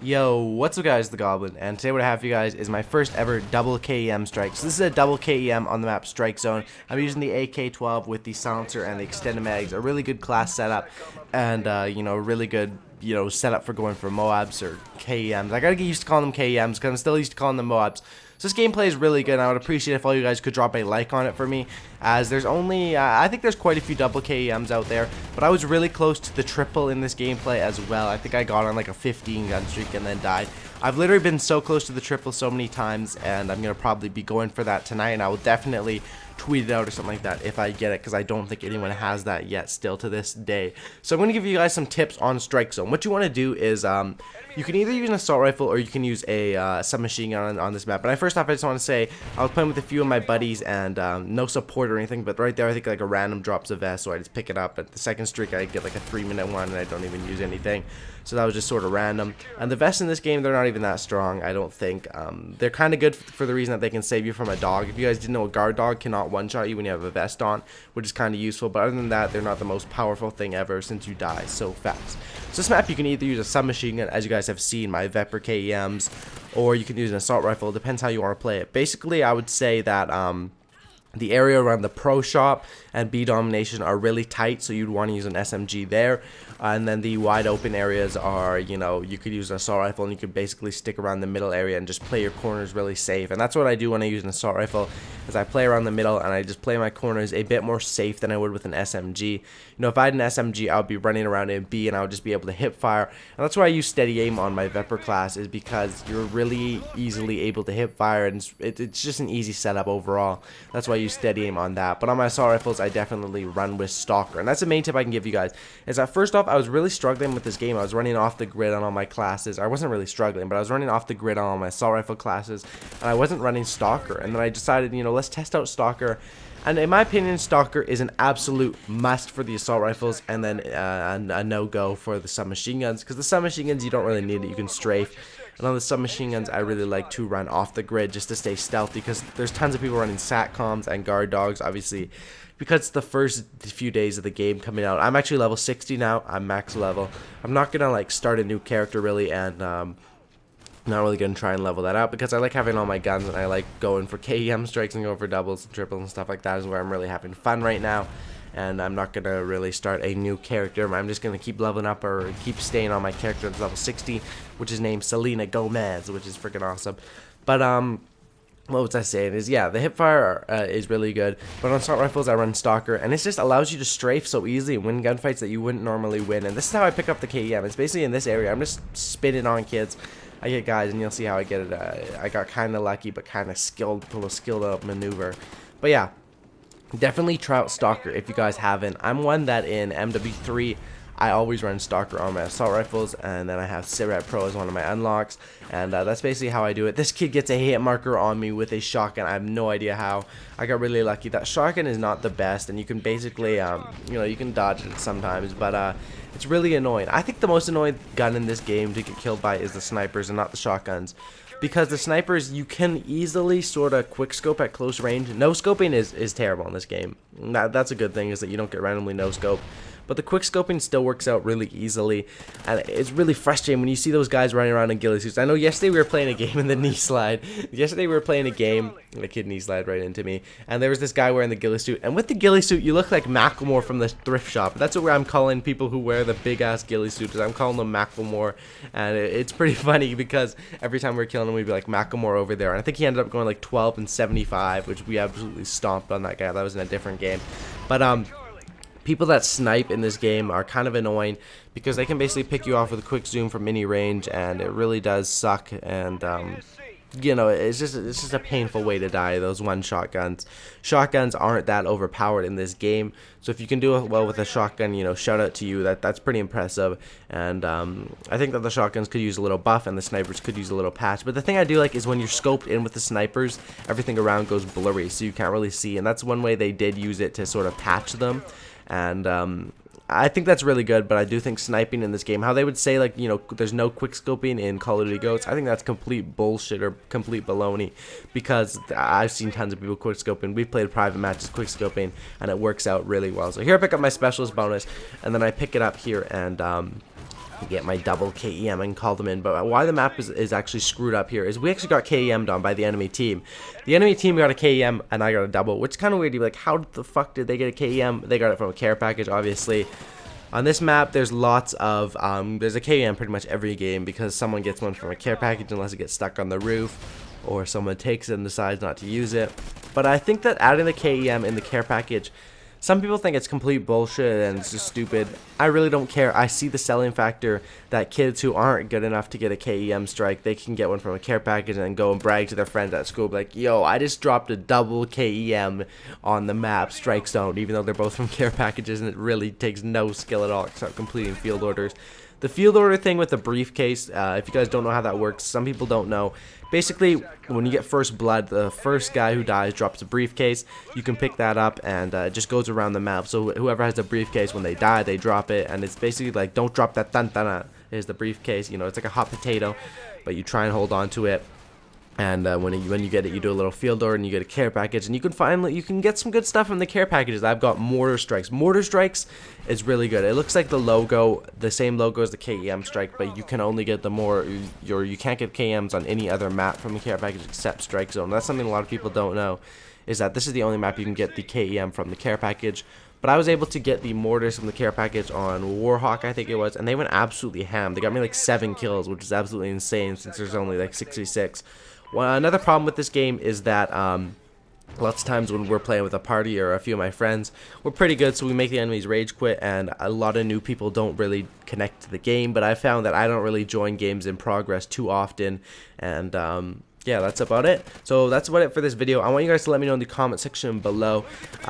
Yo, what's up guys, the Goblin, and today what I have for you guys is my first ever double KEM strike. So this is a double KEM on the map Strikezone. I'm using the AK-12 with the silencer and the extended mags, a really good class setup, and really good setup for going for Moabs or KEMs. I gotta get used to calling them KEMs because I'm still used to calling them Moabs. So this gameplay is really good, and I would appreciate if all you guys could drop a like on it for me, as there's only, I think there's quite a few double KEMs out there, but I was really close to the triple in this gameplay as well. I think I got on like a 15 gun streak and then died. I've literally been so close to the triple so many times, and I'm going to probably be going for that tonight, and I will definitely tweet it out or something like that if I get it, because I don't think anyone has that yet still to this day. So I'm going to give you guys some tips on Strikezone. What you want to do is you can either use an assault rifle or you can use a submachine gun on this map. But first off, I just want to say I was playing with a few of my buddies, and no support or anything, but right there I think like a random drops a vest, so I just pick it up. At the second streak I get like a 3-minute one and I don't even use anything, so that was just sort of random. And the vests in this game, they're not even that strong, I don't think. They're kind of good for the reason that they can save you from a dog. If you guys didn't know, a guard dog cannot one-shot you when you have a vest on, which is kind of useful, but other than that, they're not the most powerful thing ever since you die so fast. So this map, you can either use a submachine gun, as you guys have seen, my Vepr KEMs, or you can use an assault rifle. It depends how you want to play it. Basically, I would say that the area around the pro shop and B domination are really tight, so you'd want to use an SMG there. And then the wide open areas are, you could use an assault rifle and you could basically stick around the middle area and just play your corners really safe. And that's what I do when I use an assault rifle, is I play around the middle and I just play my corners a bit more safe than I would with an SMG. If I had an SMG, I would be running around in B and I would just be able to hip fire. And that's why I use steady aim on my Vepr class, is because you're really easily able to hip fire, and it's just an easy setup overall. That's why I use steady aim on that. But on my assault rifles, I definitely run with Stalker. And that's the main tip I can give you guys, is that first off, I was really struggling with this game. I was running off the grid on all my classes. I wasn't really struggling, but I was running off the grid on all my assault rifle classes, and I wasn't running Stalker. And then I decided, let's test out Stalker. And in my opinion, Stalker is an absolute must for the assault rifles, and then a no-go for the submachine guns, because the submachine guns, you don't really need it. You can strafe. And on the submachine guns, I really like to run off the grid just to stay stealthy, because there's tons of people running satcoms and guard dogs, obviously, because it's the first few days of the game coming out. I'm actually level 60 now. I'm max level. I'm not gonna like start a new character really, and not really gonna try and level that out, because I like having all my guns and I like going for KEM strikes and going for doubles and triples and stuff like that, is where I'm really having fun right now. And I'm not gonna really start a new character. I'm just gonna keep leveling up or keep staying on my character that's level 60, which is named Selena Gomez, which is freaking awesome. But what was I saying is, yeah, the hipfire is really good, but on assault rifles I run Stalker, and it just allows you to strafe so easily and win gunfights that you wouldn't normally win. And this is how I pick up the KEM. It's basically in this area. I'm just spinning on kids. I get guys, and you'll see how I get it. I got kind of lucky, but kind of skilled, pull a skilled up maneuver. But yeah, definitely try out Stalker if you guys haven't. I'm one that in MW3, I always run Stalker on my assault rifles, and then I have Sirat Pro as one of my unlocks, and that's basically how I do it. This kid gets a hit marker on me with a shotgun. I have no idea how. I got really lucky. That shotgun is not the best, and you can basically, you can dodge it sometimes, but it's really annoying. I think the most annoying gun in this game to get killed by is the snipers and not the shotguns. Because the snipers, you can easily sort of quickscope at close range. No scoping is terrible in this game. That's a good thing, is that you don't get randomly no scope. But the quickscoping still works out really easily, and it's really frustrating when you see those guys running around in ghillie suits. I know yesterday we were playing a game in the knee slide. Yesterday we were playing a game, the kid knee slide right into me, and there was this guy wearing the ghillie suit. And with the ghillie suit, you look like Macklemore from the thrift shop. That's what I'm calling people who wear the big ass ghillie suits. I'm calling them Macklemore, and it's pretty funny because every time we were killing him, we'd be like Macklemore over there. And I think he ended up going like 12 and 75, which we absolutely stomped on that guy. That was in a different game, but people that snipe in this game are kind of annoying, because they can basically pick you off with a quick zoom from mini range, and it really does suck. And it's just a painful way to die, those one shotguns. Shotguns aren't that overpowered in this game, so if you can do it well with a shotgun, shout out to you. That's pretty impressive. And I think that the shotguns could use a little buff, and the snipers could use a little patch. But the thing I do like is when you're scoped in with the snipers, everything around goes blurry, so you can't really see, and that's one way they did use it to sort of patch them. And I think that's really good, but I do think sniping in this game, how they would say, like, there's no quickscoping in Call of Duty Ghosts, I think that's complete bullshit or complete baloney, because I've seen tons of people quickscoping. We've played private matches quickscoping, and it works out really well. So here I pick up my specialist bonus, and then I pick it up here, and get my double KEM and call them in. But why the map is actually screwed up here is we actually got KEM'd on by the enemy team. The enemy team got a KEM and I got a double, which is kind of weird. You're like, how the fuck did they get a KEM? They got it from a care package, obviously. On this map, there's lots of, there's a KEM pretty much every game because someone gets one from a care package unless it gets stuck on the roof or someone takes it and decides not to use it. But I think that adding the KEM in the care package, some people think it's complete bullshit and it's just stupid. I really don't care. I see the selling factor that kids who aren't good enough to get a KEM strike, they can get one from a care package and go and brag to their friends at school, like, yo, I just dropped a double KEM on the map Strikezone, even though they're both from care packages and it really takes no skill at all except completing field orders. The field order thing with the briefcase, if you guys don't know how that works, some people don't know. Basically, when you get first blood, the first guy who dies drops a briefcase. You can pick that up and it just goes around the map. So whoever has the briefcase, when they die, they drop it. And it's basically like, don't drop that tantana. Is the briefcase, you know, it's like a hot potato, but you try and hold on to it. And when you get it, you do a little field order and you get a care package, and you can get some good stuff from the care packages. I've got mortar strikes. Mortar strikes is really good. It looks like the logo, the same logo as the KEM strike, but you can only get the you can't get KMs on any other map from the care package except Strikezone. That's something a lot of people don't know, is that this is the only map you can get the KEM from the care package. But I was able to get the mortars from the care package on Warhawk, I think it was, and they went absolutely ham. They got me like 7 kills, which is absolutely insane since there's only like 66. Well, another problem with this game is that lots of times when we're playing with a party or a few of my friends, we're pretty good, so we make the enemies rage quit, and a lot of new people don't really connect to the game. But I found that I don't really join games in progress too often, and yeah, that's about it. So that's about it for this video. I want you guys to let me know in the comment section below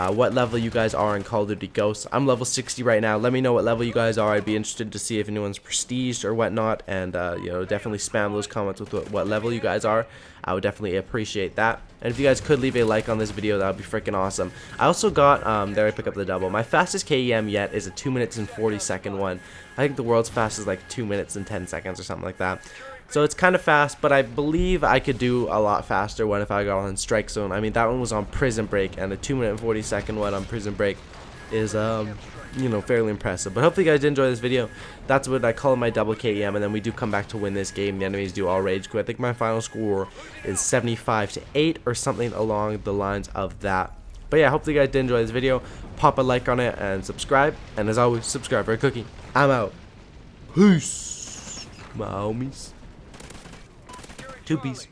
what level you guys are in Call of Duty Ghosts. I'm level 60 right now. Let me know what level you guys are. I'd be interested to see if anyone's prestiged or whatnot, and you know, definitely spam those comments with what level you guys are. I would definitely appreciate that. And if you guys could leave a like on this video, that would be freaking awesome. I also got, there I pick up the double. My fastest KEM yet is a 2 minutes and 40-second one. I think the world's fastest is like 2 minutes and 10 seconds or something like that. So it's kind of fast, but I believe I could do a lot faster one if I got on Strikezone. I mean, that one was on Prison Break, and a 2 minute and 40-second one on Prison Break is, you know, fairly impressive. But hopefully you guys did enjoy this video. That's what I call my double KEM, and then we do come back to win this game. The enemies do all rage quit. I think my final score is 75-8 or something along the lines of that. But yeah, hopefully you guys did enjoy this video. Pop a like on it and subscribe. And as always, subscribe for a cookie. I'm out. Peace, my homies. 2 piece.